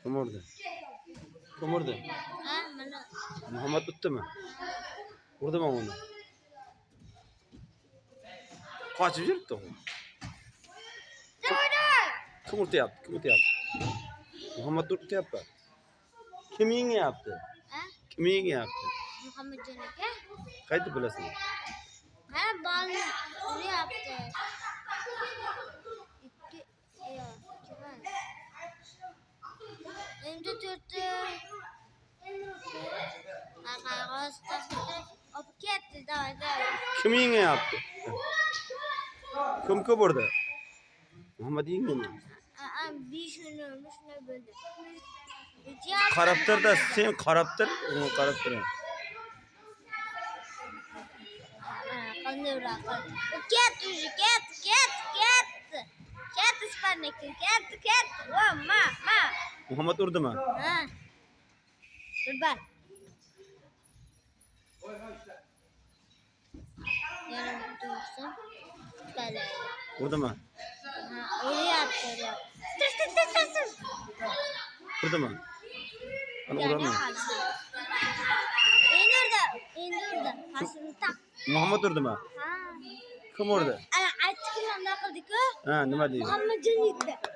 Kim orada? Kim orada? Ha, mana. Muhammed bitti mi? Vurdu mu onu? Kaçıp yürüttü o. Kim orta yaptı? Kim orta yaptı? Muhammed orta yaptı. Kim yenge yaptı? Ha? Kim yenge yaptı? Muhammed Canike. Kaydı bilesin. Ha, bal ne yaptı? İki, ya, kimin? Endi tuttu. Kakak taktı. Op gitti da. Kim yenge yaptı? Kim ki burada? Muhammed yenge mi? Bir şunu böldü. Karaptır da sen karaptır. Onu karaptır. Kandı bırak. Ket ucu ket. Ket ispanekli ket. Ma. Muhammed orada mı? Ha. Dur ben. Yarın dursun. Böyle. Orada mı? Ha, öyle yaptı. Tıs. Orada mı? Hani Yani orada mı? İndirdi. Hasını tak. Muhammed orada mı? Ha. Kim orada? Ana açık lan ne kıldık? Ha, ne var diyor? Muhammed Canike.